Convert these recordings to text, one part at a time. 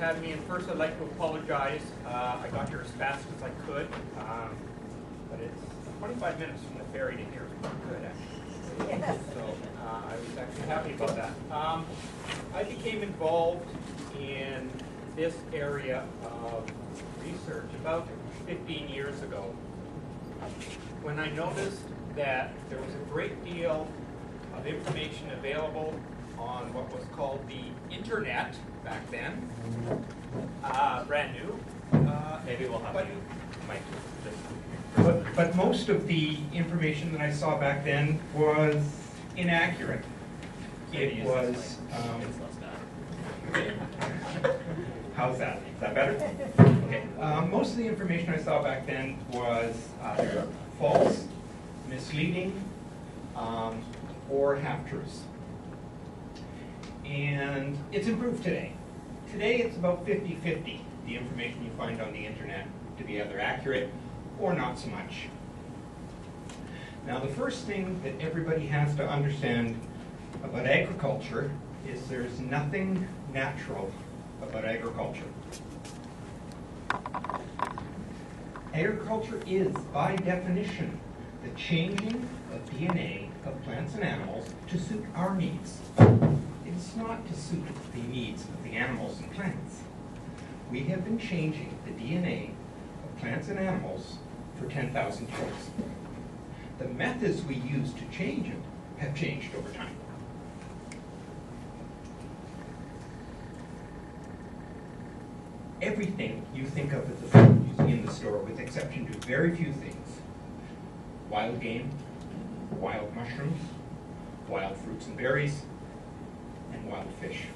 having me. And first, I'd like to apologize. I got here as fast as I could, but it's 25 minutes from the ferry to here. It's pretty good, actually. Yes. So I was actually happy about that. I became involved in this area of research about 15 years ago, when I noticed that there was a great deal of information available on what was called the internet back then. Brand new. Maybe we'll have but most of the information that I saw back then was inaccurate. It was. It's less bad. How's that? Is that better? Okay. Most of the information I saw back then was either false, misleading, or half-truths. And it's improved today. Today it's about 50-50, the information you find on the internet to be either accurate or not so much. Now the first thing that everybody has to understand about agriculture is there's nothing natural about agriculture. Agriculture is, by definition, the changing of DNA of plants and animals to suit our needs. It's not to suit the needs of the animals and plants. We have been changing the DNA of plants and animals for 10,000 years. The methods we use to change it have changed over time. Everything you think of as the food you see in the store, with exception to very few things: wild game, wild mushrooms, wild fruits and berries, and wild fish.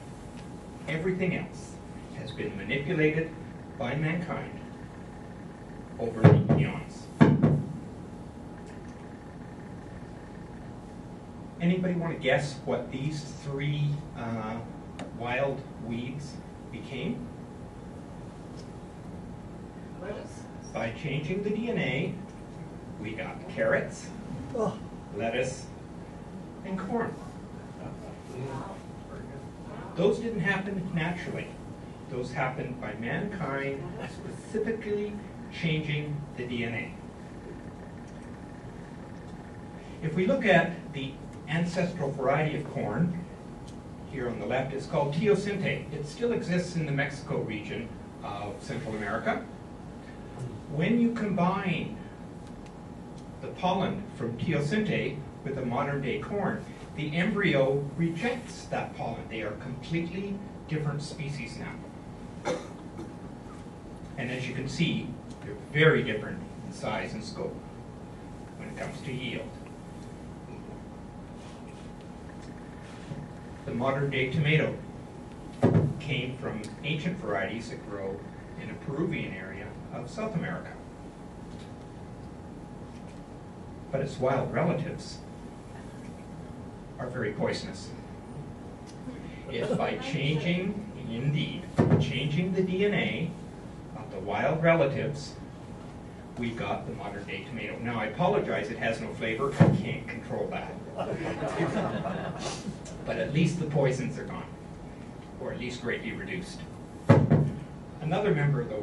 Everything else has been manipulated by mankind over the eons. Anybody want to guess what these three wild weeds became? By changing the DNA, we got carrots, lettuce, and corn. Those didn't happen naturally. Those happened by mankind specifically changing the DNA. If we look at the ancestral variety of corn, here on the left, it's called teosinte. It still exists in the Mexico region of Central America. When you combine the pollen from teosinte with the modern day corn, the embryo rejects that pollen. They are completely different species now. And as you can see, they're very different in size and scope when it comes to yield. The modern day tomato came from ancient varieties that grow in a Peruvian area of South America. But its wild relatives are very poisonous. It's by changing, indeed, changing the DNA of the wild relatives, we got the modern day tomato. Now I apologize, it has no flavor, I can't control that. But at least the poisons are gone, or at least greatly reduced. Another member of the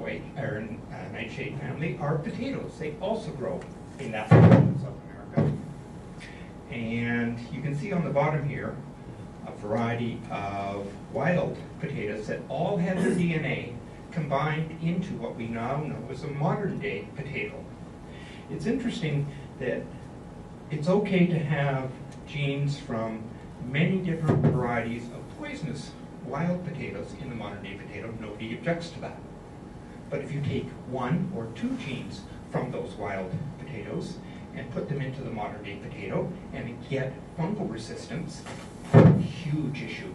nightshade family are potatoes. They also grow in that part of South America. And you can see on the bottom here a variety of wild potatoes that all have their DNA combined into what we now know as a modern day potato. It's interesting that it's okay to have genes from many different varieties of poisonous wild potatoes in the modern day potato. Nobody objects to that. But if you take one or two genes from those wild potatoes and put them into the modern day potato and get fungal resistance, huge issue.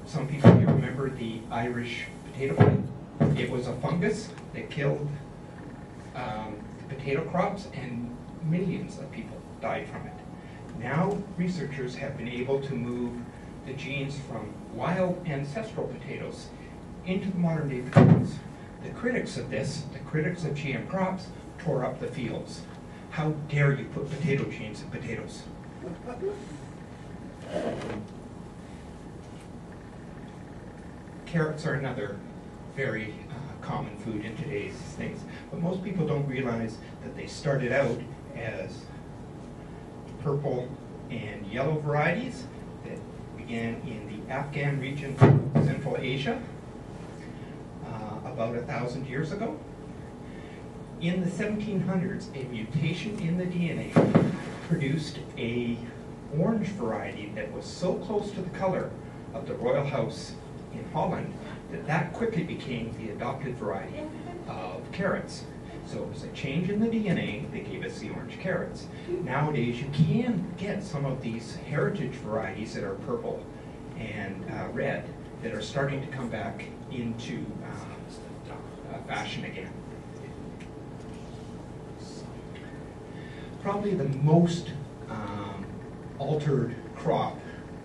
Some people here remember the Irish potato blight. It was a fungus that killed the potato crops, and millions of people died from it. Now researchers have been able to move the genes from wild ancestral potatoes into the modern day potatoes. The critics of this, the critics of GM crops, tore up the fields. How dare you put potato genes in potatoes? carrots are another very common food in today's things. But most people don't realize that they started out as purple and yellow varieties that began in the Afghan region of Central Asia about 1,000 years ago. In the 1700s, a mutation in the DNA produced a orange variety that was so close to the color of the royal house in Holland that quickly became the adopted variety of carrots. So it was a change in the DNA that gave us the orange carrots. Nowadays, you can get some of these heritage varieties that are purple and red that are starting to come back into fashion again. Probably the most altered crop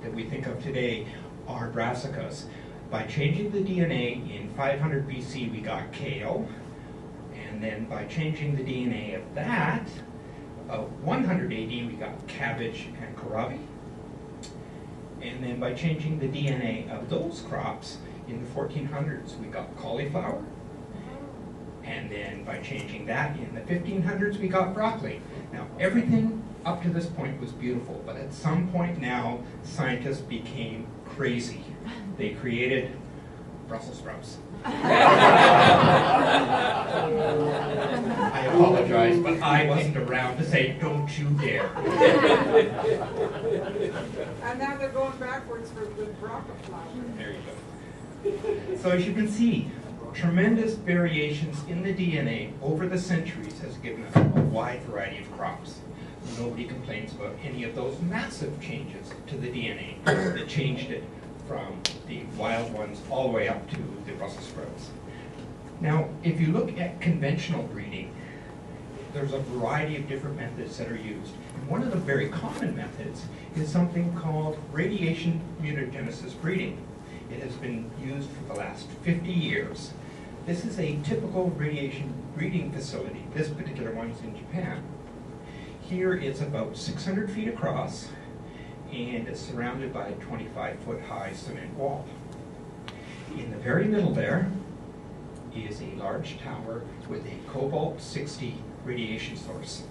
that we think of today are brassicas. By changing the DNA in 500 BC, we got kale. And then by changing the DNA of that, about 100 AD, we got cabbage and kohlrabi. And then by changing the DNA of those crops in the 1400s, we got cauliflower. And then by changing that in the 1500s, we got broccoli. Now, everything up to this point was beautiful, but at some point now, scientists became crazy. They created Brussels sprouts. I apologize, but I wasn't around to say, don't you dare. And now they're going backwards for the broccoli flower. There you go. So as you can see, tremendous variations in the DNA over the centuries has given us a wide variety of crops. Nobody complains about any of those massive changes to the DNA that changed it from the wild ones all the way up to the Brussels sprouts. Now, if you look at conventional breeding, there's a variety of different methods that are used. And one of the very common methods is something called radiation mutagenesis breeding. It has been used for the last 50 years. This is a typical radiation breeding facility. This particular one is in Japan. Here it's about 600 feet across, and it's surrounded by a 25-foot high cement wall. In the very middle there is a large tower with a cobalt-60 radiation source.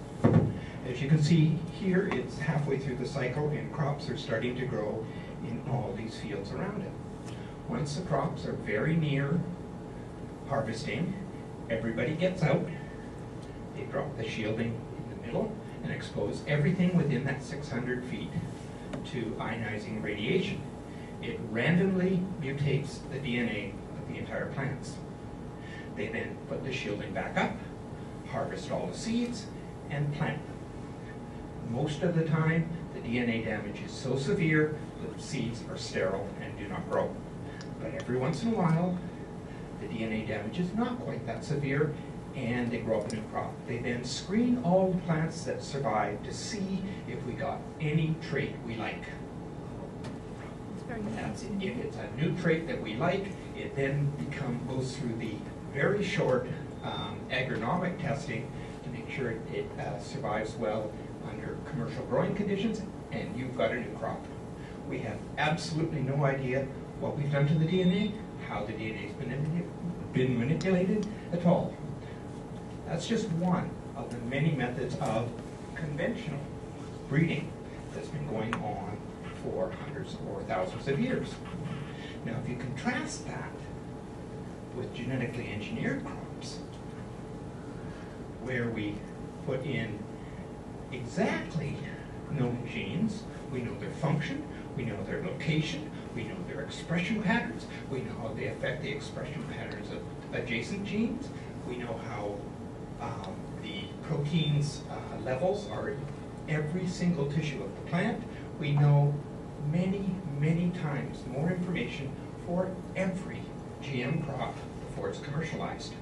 As you can see here, it's halfway through the cycle and crops are starting to grow in all these fields around it. Once the crops are very near harvesting, everybody gets out. They drop the shielding in the middle and expose everything within that 600 feet to ionizing radiation. It randomly mutates the DNA of the entire plants. They then put the shielding back up, harvest all the seeds, and plant them. Most of the time, the DNA damage is so severe that the seeds are sterile and do not grow. But every once in a while, the DNA damage is not quite that severe, and they grow up a new crop. They then screen all the plants that survive to see if we got any trait we like. That's it. If it's a new trait that we like, it then goes through the very short agronomic testing to make sure it survives well under commercial growing conditions, and you've got a new crop. We have absolutely no idea what we've done to the DNA, how the DNA has been manipulated at all. That's just one of the many methods of conventional breeding that's been going on for hundreds or thousands of years. Now, if you contrast that with genetically engineered crops, where we put in exactly known genes, we know their function, we know their location, we know their expression patterns, we know how they affect the expression patterns of adjacent genes, we know how the proteins levels are in every single tissue of the plant. We know many, many times more information for every GM crop before it's commercialized.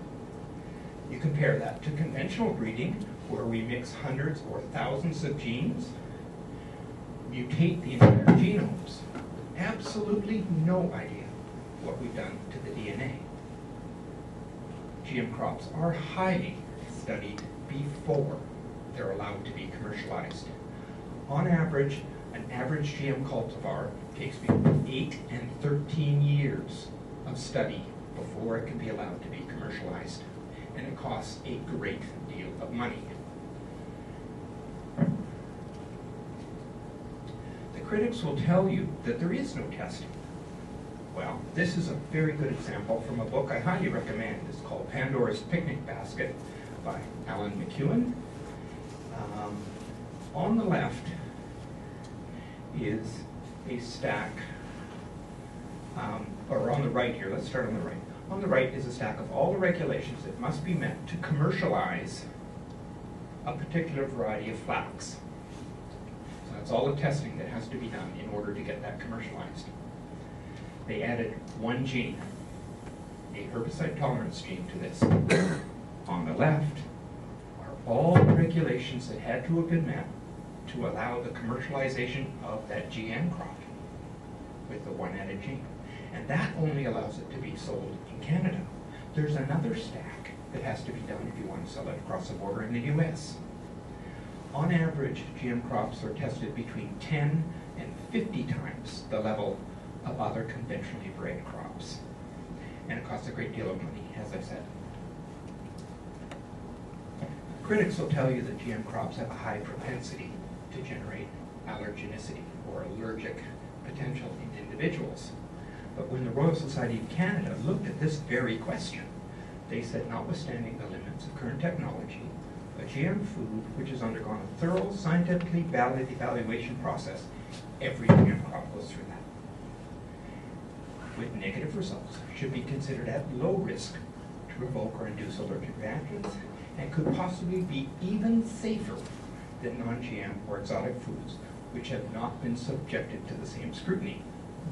You compare that to conventional breeding, where we mix hundreds or thousands of genes, mutate the entire genomes, absolutely no idea what we've done to the DNA. GM crops are highly studied before they're allowed to be commercialized. On average, an average GM cultivar takes between 8 and 13 years of study before it can be allowed to be commercialized, and it costs a great deal of money. The critics will tell you that there is no testing. Well, this is a very good example from a book I highly recommend. It's called Pandora's Picnic Basket by Alan McEwen. On the left is a stack, or on the right here, let's start on the right. On the right is a stack of all the regulations that must be met to commercialize a particular variety of flax. So that's all the testing that has to be done in order to get that commercialized. They added one gene, a herbicide tolerance gene, to this. On the left are all the regulations that had to have been met to allow the commercialization of that GM crop with the one added gene. And that only allows it to be sold in Canada. There's another stack that has to be done if you want to sell it across the border in the US. On average, GM crops are tested between 10 and 50 times the level of other conventionally bred crops. And it costs a great deal of money, as I said. Critics will tell you that GM crops have a high propensity to generate allergenicity or allergic potential in individuals. But when the Royal Society of Canada looked at this very question, they said, notwithstanding the limits of current technology, a GM food which has undergone a thorough, scientifically valid evaluation process, every GM crop goes through that, with negative results, should be considered at low risk to provoke or induce allergic reactions, and could possibly be even safer than non-GM or exotic foods, which have not been subjected to the same scrutiny.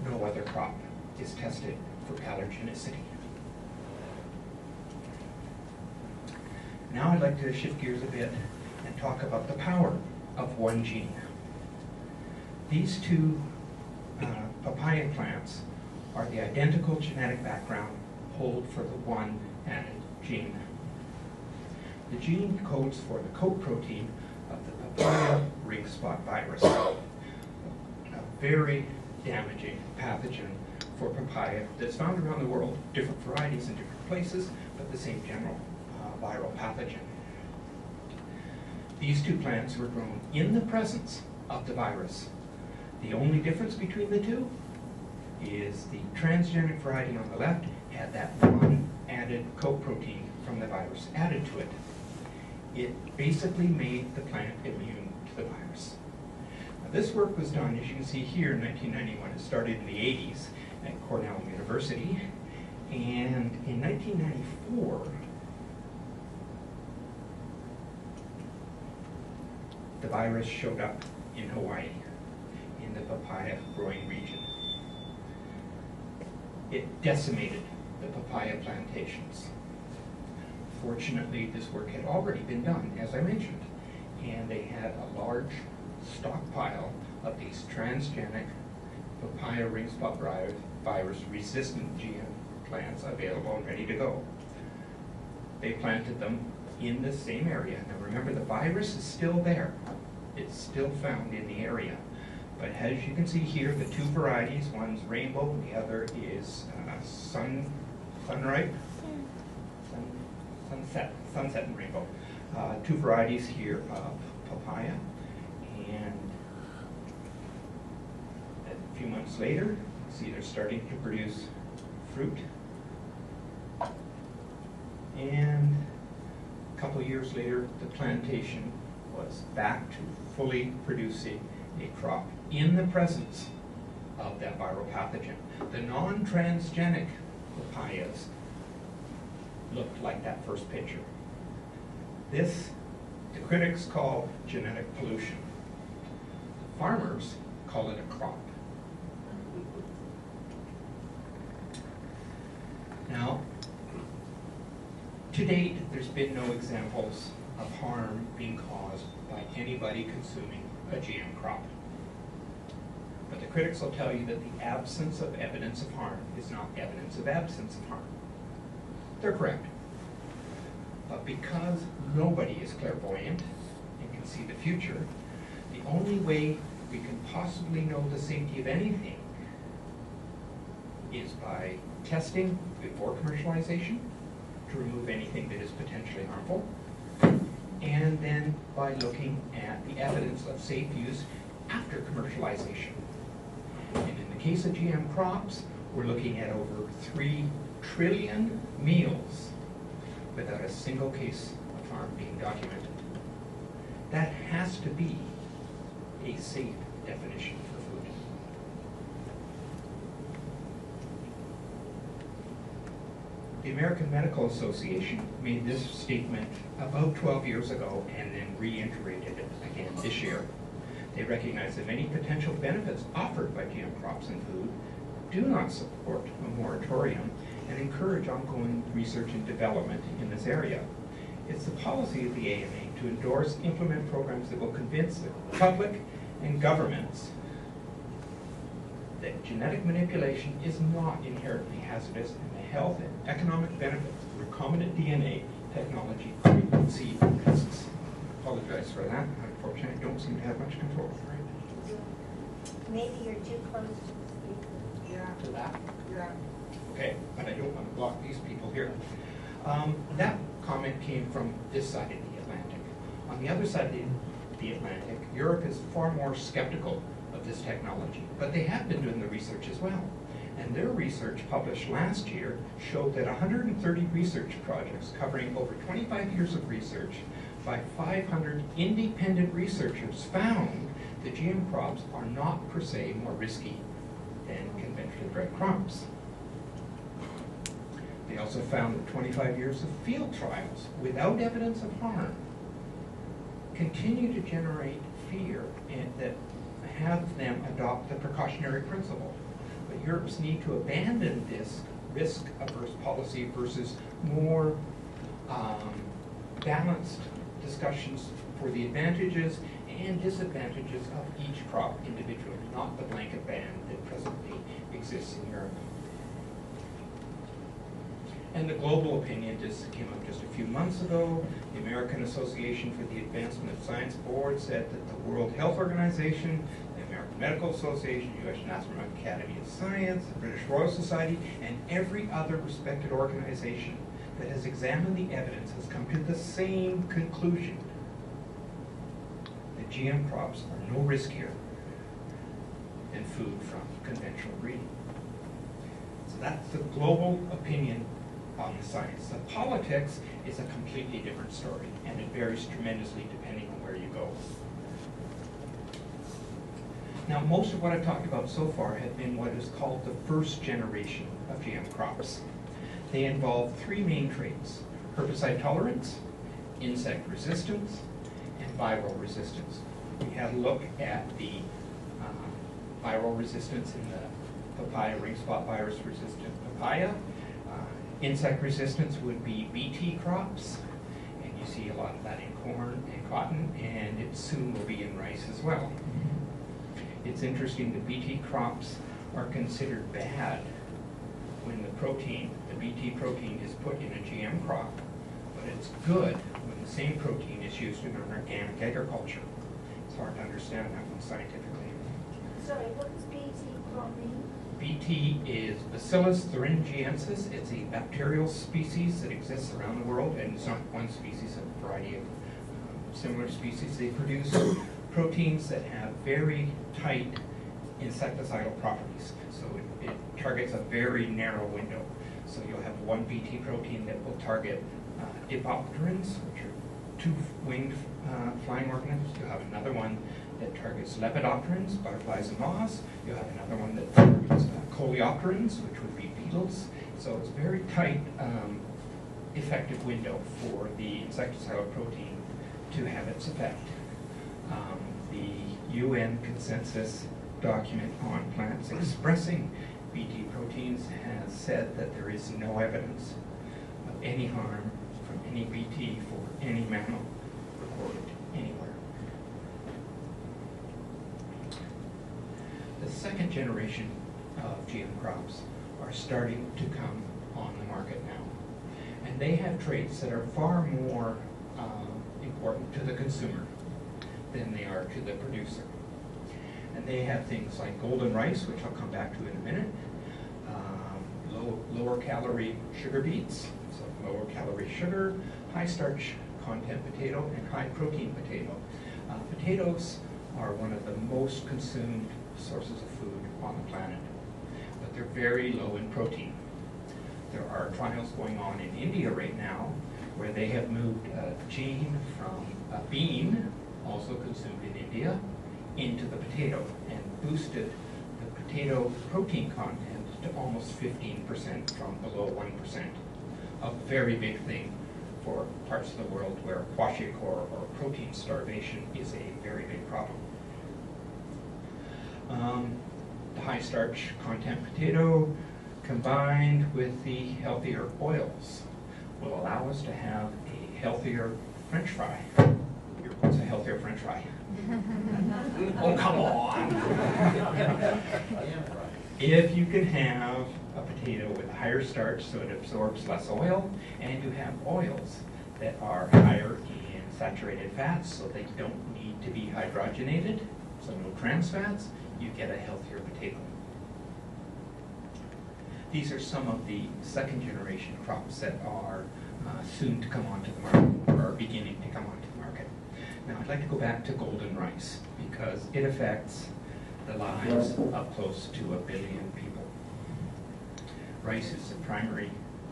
No other crop is tested for allergenicity. Now I'd like to shift gears a bit and talk about the power of one gene. These two papaya plants are the identical genetic background hold for the one added gene. The gene codes for the coat protein of the papaya ring spot virus, a very damaging pathogen for papaya that's found around the world, different varieties in different places, but the same general viral pathogen. These two plants were grown in the presence of the virus. The only difference between the two is the transgenic variety on the left had that one added coat protein from the virus added to it. It basically made the plant immune to the virus. Now, this work was done, as you can see here, in 1991. It started in the 80s at Cornell University. And in 1994, the virus showed up in Hawaii, in the papaya growing region. It decimated the papaya plantations. Fortunately, this work had already been done, as I mentioned, and they had a large stockpile of these transgenic papaya ring spot virus resistant GM plants available and ready to go. They planted them in the same area. Now remember, the virus is still there. It's still found in the area. But as you can see here, the two varieties, one's rainbow, the other is sunset and rainbow. Two varieties here of papaya. And a few months later, see they're starting to produce fruit. And a couple of years later, the plantation was back to fully producing a crop in the presence of that viral pathogen. The non-transgenic papayas looked like that first picture. This, the critics call genetic pollution. Farmers call it a crop. Now, to date, there's been no examples of harm being caused by anybody consuming a GM crop. But the critics will tell you that the absence of evidence of harm is not evidence of absence of harm. They're correct. But because nobody is clairvoyant and can see the future, the only way we can possibly know the safety of anything is by testing before commercialization to remove anything that is potentially harmful, and then by looking at the evidence of safe use after commercialization. And in the case of GM crops, we're looking at over 3 trillion meals without a single case of harm being documented. That has to be a safe definition for food. The American Medical Association made this statement about 12 years ago and then reiterated it again this year. They recognize that many potential benefits offered by GM crops and food do not support a moratorium and encourage ongoing research and development in this area. It's the policy of the AMA to endorse, implement programs that will convince the public and governments that genetic manipulation is not inherently hazardous and the health and economic benefits of recombinant DNA technology exceed risks. Apologize for that. Unfortunately, I don't seem to have much control. Maybe you're too close to the speaker. Yeah, To that? yeah. Okay, but I don't want to block these people here. That comment came from this side of the Atlantic. On the other side of the Atlantic, Europe is far more skeptical of this technology, but they have been doing the research as well. And their research published last year showed that 130 research projects covering over 25 years of research by 500 independent researchers found that GM crops are not per se more risky than conventionally bred crops. They also found that 25 years of field trials without evidence of harm continue to generate fear and that have them adopt the precautionary principle. But Europe's need to abandon this risk-averse policy versus more balanced discussions for the advantages and disadvantages of each crop individually, not the blanket ban that presently exists in Europe. And the global opinion just came up just a few months ago. The American Association for the Advancement of Science Board said that the World Health Organization, the American Medical Association, U.S. National Academy of Science, the British Royal Society, and every other respected organization that has examined the evidence has come to the same conclusion, that GM crops are no riskier than food from conventional breeding. So that's the global opinion on the science. The politics is a completely different story, and it varies tremendously depending on where you go. Now, most of what I've talked about so far have been what is called the first generation of GM crops. They involve 3 main traits: herbicide tolerance, insect resistance, and viral resistance. We had a look at the viral resistance in the papaya ring spot virus resistant papaya. Insect resistance would be BT crops, and you see a lot of that in corn and cotton, and it soon will be in rice as well. It's interesting that BT crops are considered bad when the protein, the BT protein, is put in a GM crop, but it's good when the same protein is used in an organic agriculture. It's hard to understand that one scientifically. Sorry, what does BT crop mean? BT is Bacillus thuringiensis. It's a bacterial species that exists around the world, and it's not one species, a variety of similar species. They produce proteins that have very tight insecticidal properties. So it targets a very narrow window. So you'll have one BT protein that will target Dipopterans, which are 2-winged flying organisms. You'll have another one that targets Lepidopterans, butterflies and moths. You'll have another one that targets Coleopterans, which would be beetles. So it's a very tight, effective window for the insecticidal protein to have its effect. The UN consensus document on plants expressing BT proteins has said that there is no evidence of any harm from any BT for any mammal recorded anywhere. The second generation of GM crops are starting to come on the market now. And they have traits that are far more important to the consumer than they are to the producer. And they have things like golden rice, which I'll come back to in a minute, lower calorie sugar beets, so lower calorie sugar, high starch content potato, and high protein potato. Potatoes are one of the most consumed sources of food on the planet, but they're very low in protein. There are trials going on in India right now where they have moved a gene from a bean, also consumed in India, into the potato and boosted the potato protein content to almost 15% from below 1%. A very big thing for parts of the world where kwashiorkor or protein starvation is a very big problem. The high starch content potato combined with the healthier oils will allow us to have a healthier French fry. What's a healthier French fry? Oh, come on! If you can have a potato with higher starch so it absorbs less oil, and you have oils that are higher in saturated fats so they don't need to be hydrogenated, so no trans fats, you get a healthier potato. These are some of the second generation crops that are soon to come onto the market, or are beginning to come onto the market. Now I'd like to go back to golden rice because it affects the lives of close to 1 billion people. Rice is the primary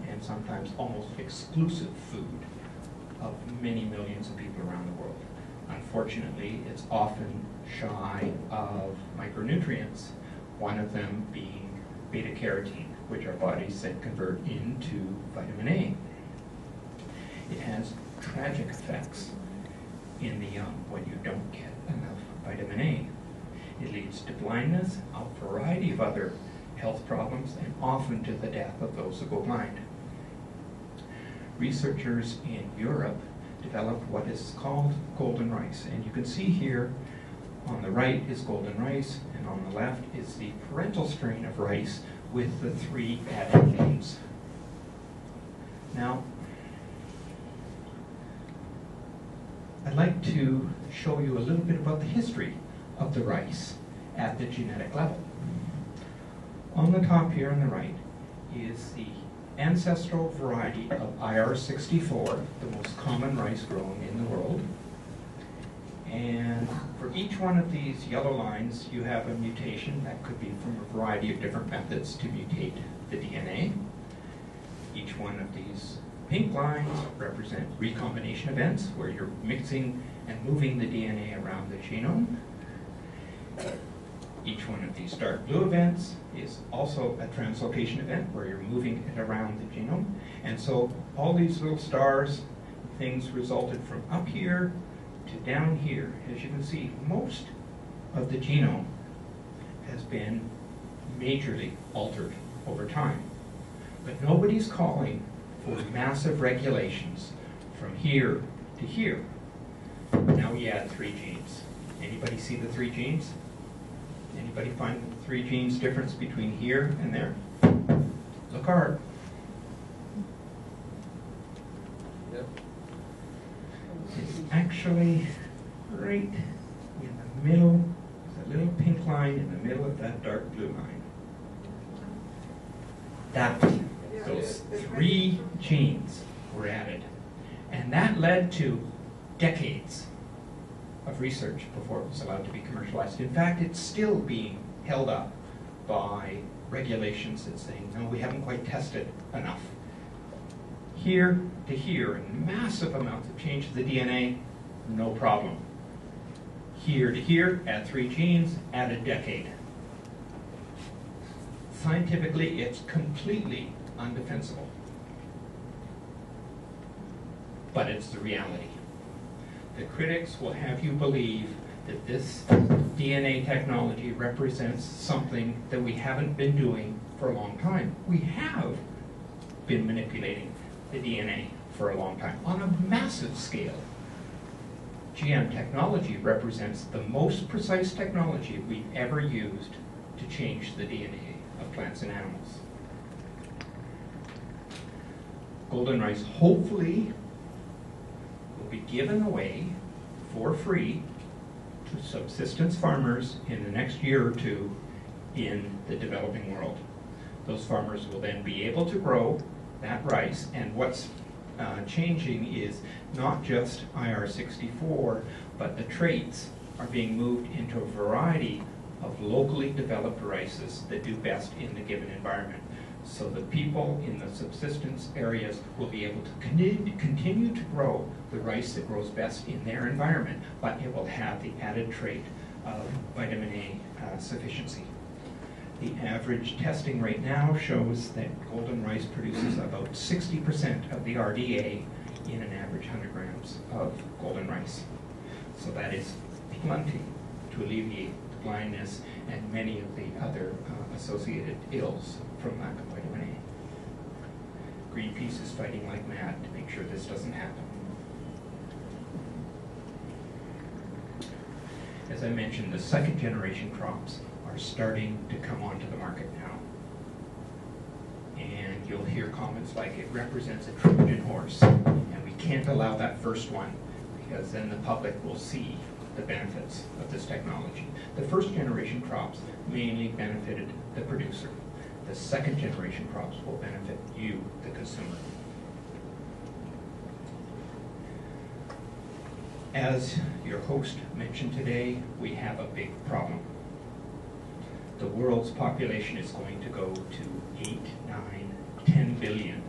and sometimes almost exclusive food of many millions of people around the world. Unfortunately, it's often shy of micronutrients, one of them being beta-carotene, which our bodies then convert into vitamin A. It has tragic effects in the young when you don't get enough vitamin A. It leads to blindness, a variety of other health problems, and often to the death of those who go blind. Researchers in Europe developed what is called golden rice, and you can see here on the right is golden rice, and on the left is the parental strain of rice with the 3 added genes. Now, I'd like to show you a little bit about the history of the rice at the genetic level. On the top here on the right is the ancestral variety of IR64, the most common rice grown in the world. And for each one of these yellow lines, you have a mutation that could be from a variety of different methods to mutate the DNA. Each one of these pink lines represent recombination events, where you're mixing and moving the DNA around the genome. Each one of these dark blue events is also a translocation event, where you're moving it around the genome. And so all these little stars, things resulted from up here to down here. As you can see, most of the genome has been majorly altered over time. But nobody's calling for massive regulations from here to here. Now we add 3 genes. Anybody see the 3 genes? Anybody find the 3 genes difference between here and there? Look hard. Yep. It's actually right in the middle. There's a little pink line in the middle of that dark blue line. Those 3 genes were added. And that led to decades of research before it was allowed to be commercialized. In fact, it's still being held up by regulations that say, no, we haven't quite tested enough. Here to here, and massive amounts of change to the DNA, no problem. Here to here, add 3 genes, add a decade. Scientifically, it's completely undefensible. But it's the reality. The critics will have you believe that this DNA technology represents something that we haven't been doing for a long time. We have been manipulating the DNA for a long time on a massive scale. GM technology represents the most precise technology we've ever used to change the DNA of plants and animals. Golden rice hopefully will be given away for free to subsistence farmers in the next year or 2 in the developing world. Those farmers will then be able to grow that rice, and what's changing is not just IR64, but the traits are being moved into a variety of locally developed rices that do best in the given environment. So the people in the subsistence areas will be able to continue to grow the rice that grows best in their environment, but it will have the added trait of vitamin A sufficiency. The average testing right now shows that golden rice produces about 60% of the RDA in an average 100 grams of golden rice. So that is plenty to alleviate the blindness and many of the other associated ills from lack of vitamin A. Greenpeace is fighting like mad to make sure this doesn't happen. As I mentioned, the second generation crops are starting to come onto the market now. And you'll hear comments like it represents a Trojan horse, and we can't allow that first one because then the public will see the benefits of this technology. The first generation crops mainly benefited the producer. The second generation crops will benefit you, the consumer. As your host mentioned today, we have a big problem. The world's population is going to go to 8, 9, 10 billion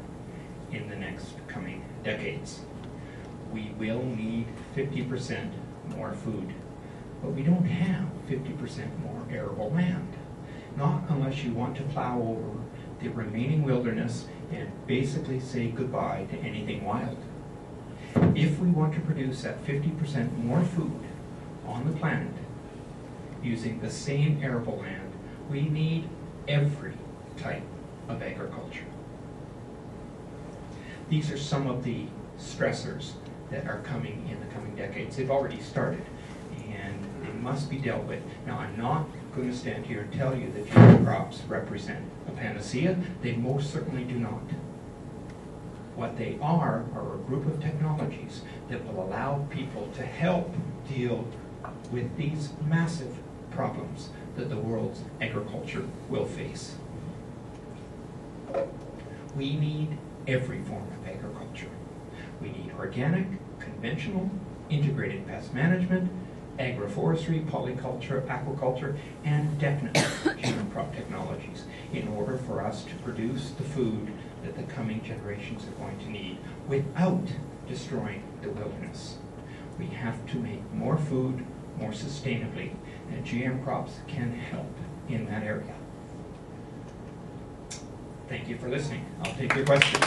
in the next coming decades. We will need 50% more food, but we don't have 50% more arable land. Not unless you want to plow over the remaining wilderness and basically say goodbye to anything wild. If we want to produce that 50% more food on the planet using the same arable land, we need every type of agriculture. These are some of the stressors that are coming in the coming decades. They've already started, and they must be dealt with. Now, I'm not going to stand here and tell you that GM crops represent a panacea. They most certainly do not. What they are a group of technologies that will allow people to help deal with these massive problems that the world's agriculture will face. We need every form of agriculture. We need organic, conventional, integrated pest management, agroforestry, polyculture, aquaculture, and definitely GM crop technologies in order for us to produce the food that the coming generations are going to need without destroying the wilderness. We have to make more food more sustainably, and GM crops can help in that area. Thank you for listening. I'll take your questions.